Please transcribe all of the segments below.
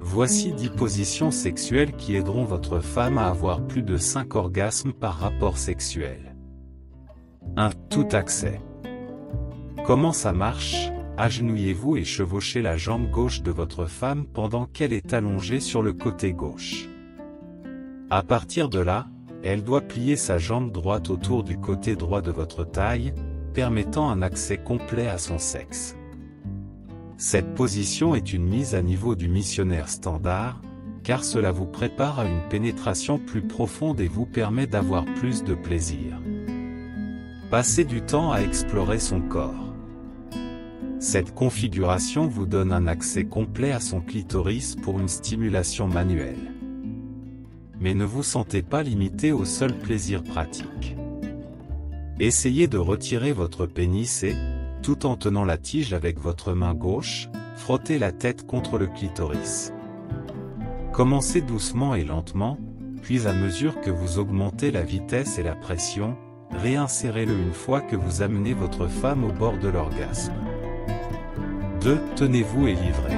Voici 10 positions sexuelles qui aideront votre femme à avoir plus de 5 orgasmes par rapport sexuel. 1. Tout accès. Comment ça marche? Agenouillez-vous et chevauchez la jambe gauche de votre femme pendant qu'elle est allongée sur le côté gauche. À partir de là, elle doit plier sa jambe droite autour du côté droit de votre taille, permettant un accès complet à son sexe. Cette position est une mise à niveau du missionnaire standard, car cela vous prépare à une pénétration plus profonde et vous permet d'avoir plus de plaisir. Passez du temps à explorer son corps. Cette configuration vous donne un accès complet à son clitoris pour une stimulation manuelle. Mais ne vous sentez pas limité au seul plaisir pratique. Essayez de retirer votre pénis et, tout en tenant la tige avec votre main gauche, frottez la tête contre le clitoris. Commencez doucement et lentement, puis à mesure que vous augmentez la vitesse et la pression, réinsérez-le une fois que vous amenez votre femme au bord de l'orgasme. 2. Tenez-vous et livrez.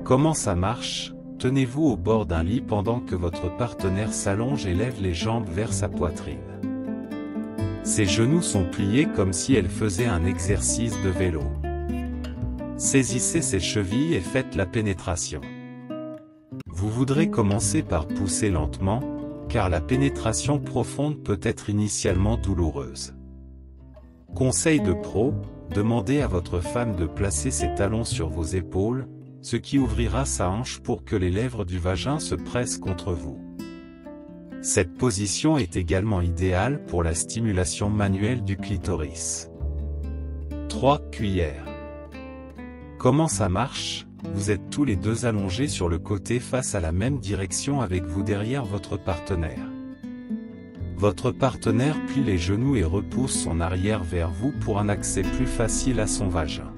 Comment ça marche? Tenez-vous au bord d'un lit pendant que votre partenaire s'allonge et lève les jambes vers sa poitrine. Ses genoux sont pliés comme si elle faisait un exercice de vélo. Saisissez ses chevilles et faites la pénétration. Vous voudrez commencer par pousser lentement, car la pénétration profonde peut être initialement douloureuse. Conseil de pro, demandez à votre femme de placer ses talons sur vos épaules, ce qui ouvrira sa hanche pour que les lèvres du vagin se pressent contre vous. Cette position est également idéale pour la stimulation manuelle du clitoris. 3. Cuillère. Comment ça marche? Vous êtes tous les deux allongés sur le côté face à la même direction avec vous derrière votre partenaire. Votre partenaire plie les genoux et repousse son arrière vers vous pour un accès plus facile à son vagin.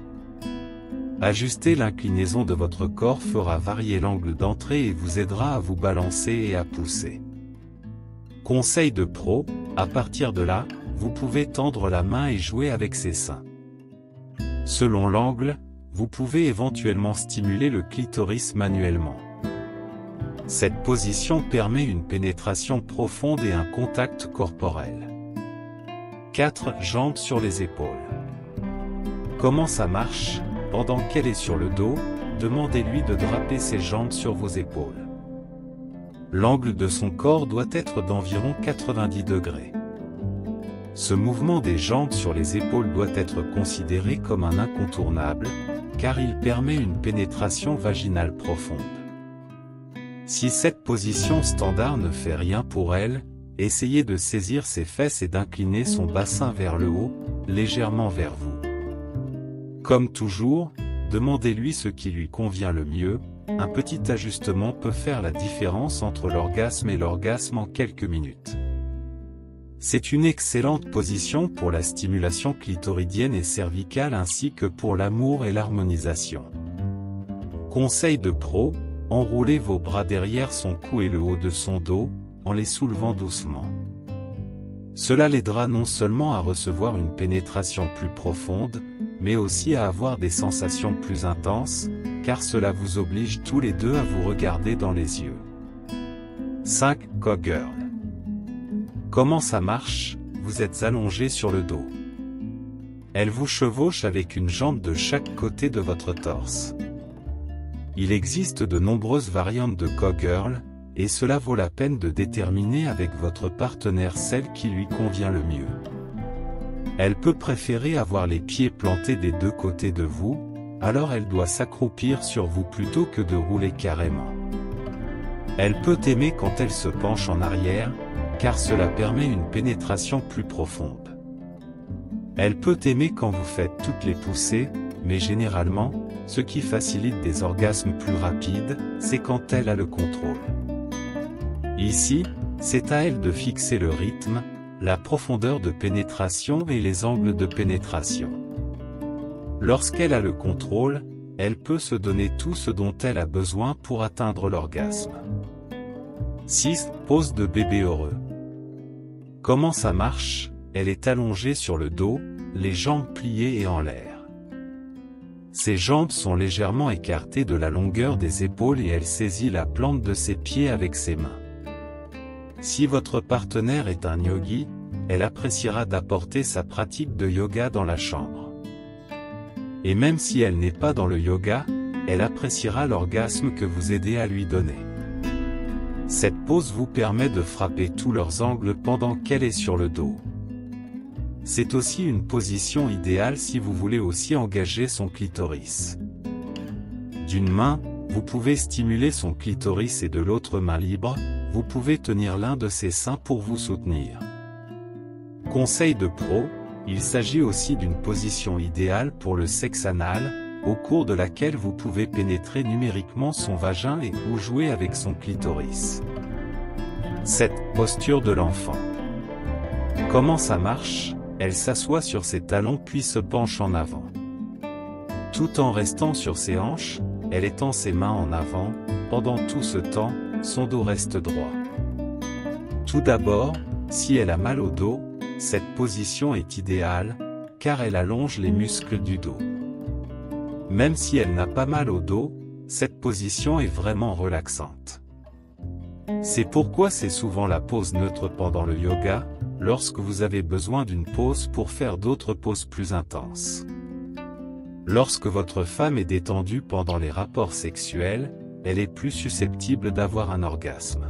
Ajuster l'inclinaison de votre corps fera varier l'angle d'entrée et vous aidera à vous balancer et à pousser. Conseil de pro, à partir de là, vous pouvez tendre la main et jouer avec ses seins. Selon l'angle, vous pouvez éventuellement stimuler le clitoris manuellement. Cette position permet une pénétration profonde et un contact corporel. 4. Jambes sur les épaules. Comment ça marche? Pendant qu'elle est sur le dos, demandez-lui de draper ses jambes sur vos épaules. L'angle de son corps doit être d'environ 90 degrés. Ce mouvement des jambes sur les épaules doit être considéré comme un incontournable, car il permet une pénétration vaginale profonde. Si cette position standard ne fait rien pour elle, essayez de saisir ses fesses et d'incliner son bassin vers le haut, légèrement vers vous. Comme toujours, demandez-lui ce qui lui convient le mieux, un petit ajustement peut faire la différence entre l'orgasme et l'orgasme en quelques minutes. C'est une excellente position pour la stimulation clitoridienne et cervicale ainsi que pour l'amour et l'harmonisation. Conseil de pro, enroulez vos bras derrière son cou et le haut de son dos, en les soulevant doucement. Cela l'aidera non seulement à recevoir une pénétration plus profonde, mais aussi à avoir des sensations plus intenses, car cela vous oblige tous les deux à vous regarder dans les yeux. 5. Cowgirl. Comment ça marche? Vous êtes allongé sur le dos. Elle vous chevauche avec une jambe de chaque côté de votre torse. Il existe de nombreuses variantes de cowgirl, et cela vaut la peine de déterminer avec votre partenaire celle qui lui convient le mieux. Elle peut préférer avoir les pieds plantés des deux côtés de vous, alors elle doit s'accroupir sur vous plutôt que de rouler carrément. Elle peut aimer quand elle se penche en arrière, car cela permet une pénétration plus profonde. Elle peut aimer quand vous faites toutes les poussées, mais généralement, ce qui facilite des orgasmes plus rapides, c'est quand elle a le contrôle. Ici, c'est à elle de fixer le rythme, la profondeur de pénétration et les angles de pénétration. Lorsqu'elle a le contrôle, elle peut se donner tout ce dont elle a besoin pour atteindre l'orgasme. 6. Pose de bébé heureux. Comment ça marche? Elle est allongée sur le dos, les jambes pliées et en l'air. Ses jambes sont légèrement écartées de la longueur des épaules et elle saisit la plante de ses pieds avec ses mains. Si votre partenaire est un yogi, elle appréciera d'apporter sa pratique de yoga dans la chambre. Et même si elle n'est pas dans le yoga, elle appréciera l'orgasme que vous aidez à lui donner. Cette pose vous permet de frapper tous leurs angles pendant qu'elle est sur le dos. C'est aussi une position idéale si vous voulez aussi engager son clitoris. D'une main, vous pouvez stimuler son clitoris et de l'autre main libre, vous pouvez tenir l'un de ses seins pour vous soutenir. Conseil de pro, il s'agit aussi d'une position idéale pour le sexe anal, au cours de laquelle vous pouvez pénétrer numériquement son vagin et ou jouer avec son clitoris. 7. Posture de l'enfant. Comment ça marche? Elle s'assoit sur ses talons puis se penche en avant. Tout en restant sur ses hanches, elle étend ses mains en avant, pendant tout ce temps, son dos reste droit. Tout d'abord, si elle a mal au dos, cette position est idéale, car elle allonge les muscles du dos. Même si elle n'a pas mal au dos, cette position est vraiment relaxante. C'est pourquoi c'est souvent la pose neutre pendant le yoga, lorsque vous avez besoin d'une pause pour faire d'autres poses plus intenses. Lorsque votre femme est détendue pendant les rapports sexuels, elle est plus susceptible d'avoir un orgasme.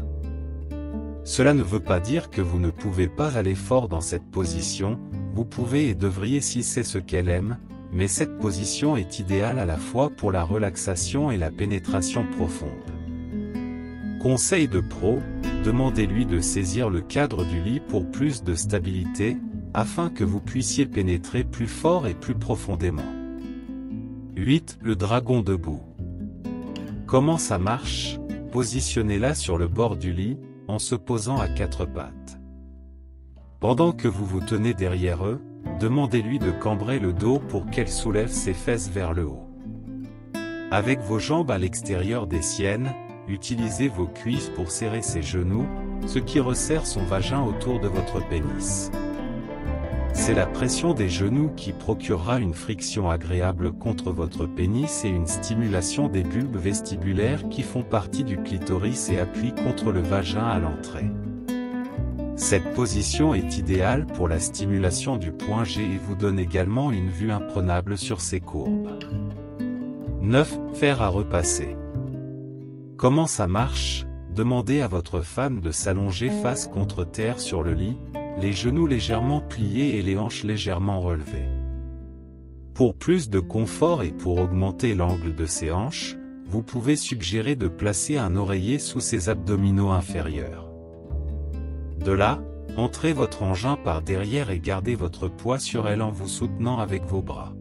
Cela ne veut pas dire que vous ne pouvez pas aller fort dans cette position, vous pouvez et devriez si c'est ce qu'elle aime, mais cette position est idéale à la fois pour la relaxation et la pénétration profonde. Conseil de pro, demandez-lui de saisir le cadre du lit pour plus de stabilité, afin que vous puissiez pénétrer plus fort et plus profondément. 8. Le dragon debout. Comment ça marche? Positionnez-la sur le bord du lit, en se posant à quatre pattes. Pendant que vous vous tenez derrière eux, demandez-lui de cambrer le dos pour qu'elle soulève ses fesses vers le haut. Avec vos jambes à l'extérieur des siennes, utilisez vos cuisses pour serrer ses genoux, ce qui resserre son vagin autour de votre pénis. C'est la pression des genoux qui procurera une friction agréable contre votre pénis et une stimulation des bulbes vestibulaires qui font partie du clitoris et appuient contre le vagin à l'entrée. Cette position est idéale pour la stimulation du point G et vous donne également une vue imprenable sur ses courbes. 9. Faire à repasser. Comment ça marche? Demandez à votre femme de s'allonger face contre terre sur le lit, les genoux légèrement pliés et les hanches légèrement relevées. Pour plus de confort et pour augmenter l'angle de ses hanches, vous pouvez suggérer de placer un oreiller sous ses abdominaux inférieurs. De là, entrez votre engin par derrière et gardez votre poids sur elle en vous soutenant avec vos bras.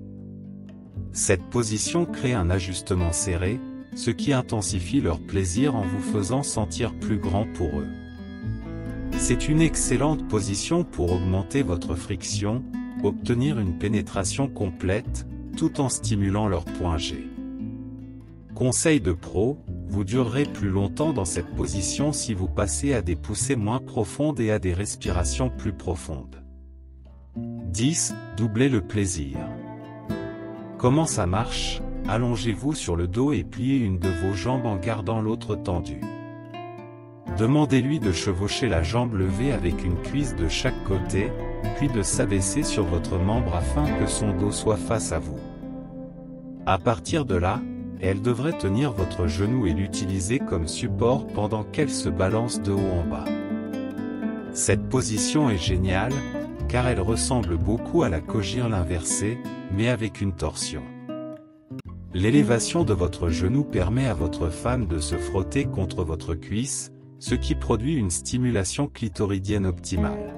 Cette position crée un ajustement serré, ce qui intensifie leur plaisir en vous faisant sentir plus grand pour eux. C'est une excellente position pour augmenter votre friction, obtenir une pénétration complète, tout en stimulant leur point G. Conseil de pro, vous durerez plus longtemps dans cette position si vous passez à des poussées moins profondes et à des respirations plus profondes. 10. Doublez le plaisir. Comment ça marche? Allongez-vous sur le dos et pliez une de vos jambes en gardant l'autre tendue. Demandez-lui de chevaucher la jambe levée avec une cuisse de chaque côté, puis de s'abaisser sur votre membre afin que son dos soit face à vous. À partir de là, elle devrait tenir votre genou et l'utiliser comme support pendant qu'elle se balance de haut en bas. Cette position est géniale, car elle ressemble beaucoup à la cogirle inversée, mais avec une torsion. L'élévation de votre genou permet à votre femme de se frotter contre votre cuisse, ce qui produit une stimulation clitoridienne optimale.